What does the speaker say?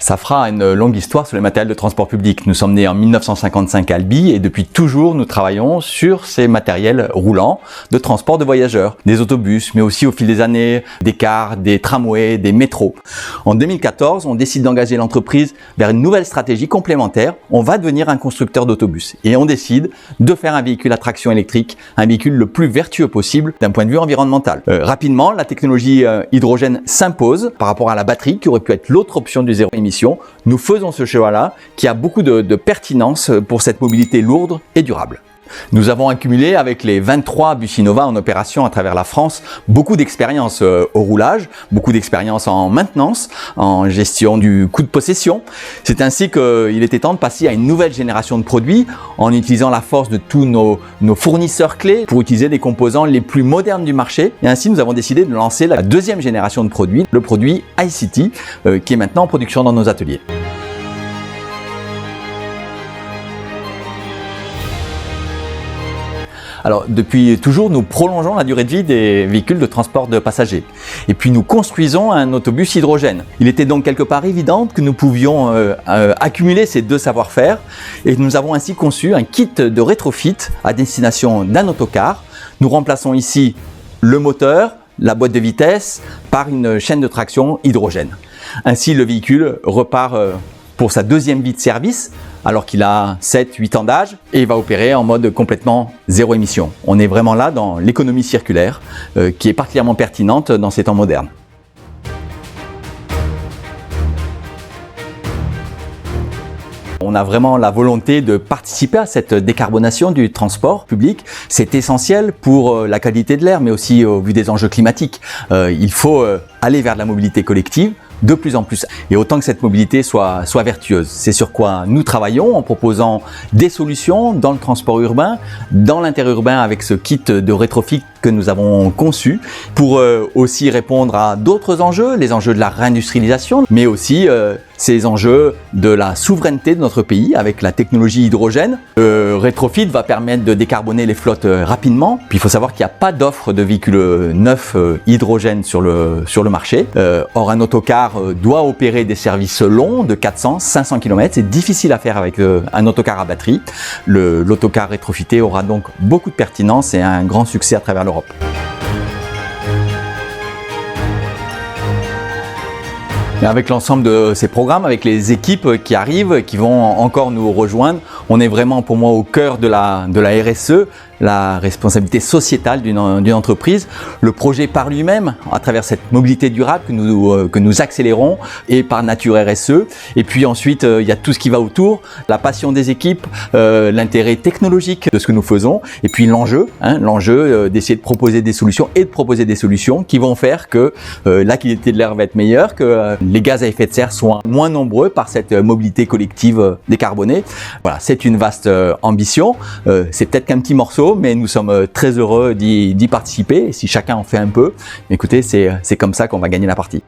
Ça fera une longue histoire sur les matériels de transport public. Nous sommes nés en 1955 à Albi et depuis toujours nous travaillons sur ces matériels roulants de transport de voyageurs. Des autobus, mais aussi au fil des années, des cars, des tramways, des métros. En 2014, on décide d'engager l'entreprise vers une nouvelle stratégie complémentaire. On va devenir un constructeur d'autobus et on décide de faire un véhicule à traction électrique, un véhicule le plus vertueux possible d'un point de vue environnemental. Rapidement, la technologie hydrogène s'impose par rapport à la batterie qui aurait pu être l'autre option du zéro émission. Nous faisons ce choix-là qui a beaucoup de pertinence pour cette mobilité lourde et durable. Nous avons accumulé avec les 23 bus Innova en opération à travers la France beaucoup d'expérience au roulage, beaucoup d'expérience en maintenance, en gestion du coût de possession. C'est ainsi qu'il était temps de passer à une nouvelle génération de produits en utilisant la force de tous nos fournisseurs clés pour utiliser des composants les plus modernes du marché. Et ainsi, nous avons décidé de lancer la deuxième génération de produits, le produit iCity, qui est maintenant en production dans nos ateliers. Alors, depuis toujours, nous prolongeons la durée de vie des véhicules de transport de passagers. Et puis, nous construisons un autobus hydrogène. Il était donc quelque part évident que nous pouvions accumuler ces deux savoir-faire. Et nous avons ainsi conçu un kit de rétrofit à destination d'un autocar. Nous remplaçons ici le moteur, la boîte de vitesse, par une chaîne de traction hydrogène. Ainsi, le véhicule repart pour sa deuxième vie de service, alors qu'il a 7-8 ans d'âge et il va opérer en mode complètement zéro émission. On est vraiment là dans l'économie circulaire qui est particulièrement pertinente dans ces temps modernes. On a vraiment la volonté de participer à cette décarbonation du transport public. C'est essentiel pour la qualité de l'air, mais aussi au vu des enjeux climatiques. Il faut aller vers de la mobilité collective de plus en plus, et autant que cette mobilité soit vertueuse. C'est sur quoi nous travaillons en proposant des solutions dans le transport urbain, dans l'interurbain avec ce kit de rétrofit que nous avons conçu pour aussi répondre à d'autres enjeux, les enjeux de la réindustrialisation, mais aussi ces enjeux de la souveraineté de notre pays avec la technologie hydrogène. Le rétrofit va permettre de décarboner les flottes rapidement. Puis il faut savoir qu'il n'y a pas d'offre de véhicules neufs hydrogène sur le marché. Or un autocar doit opérer des services longs de 400-500 km. C'est difficile à faire avec un autocar à batterie. L'autocar rétrofité aura donc beaucoup de pertinence et un grand succès à travers l'Europe. Et avec l'ensemble de ces programmes, avec les équipes qui arrivent, qui vont encore nous rejoindre, on est vraiment pour moi au cœur de la RSE, la responsabilité sociétale d'une entreprise. Le projet par lui-même, à travers cette mobilité durable que nous accélérons, et par nature RSE. Et puis ensuite, il y a tout ce qui va autour, la passion des équipes, l'intérêt technologique de ce que nous faisons, et puis l'enjeu d'essayer de proposer des solutions et de proposer des solutions qui vont faire que la qualité de l'air va être meilleure, que les gaz à effet de serre soient moins nombreux par cette mobilité collective décarbonée. Voilà, c'est une vaste ambition. C'est peut-être qu'un petit morceau, mais nous sommes très heureux d'y participer. Et si chacun en fait un peu, écoutez, c'est comme ça qu'on va gagner la partie.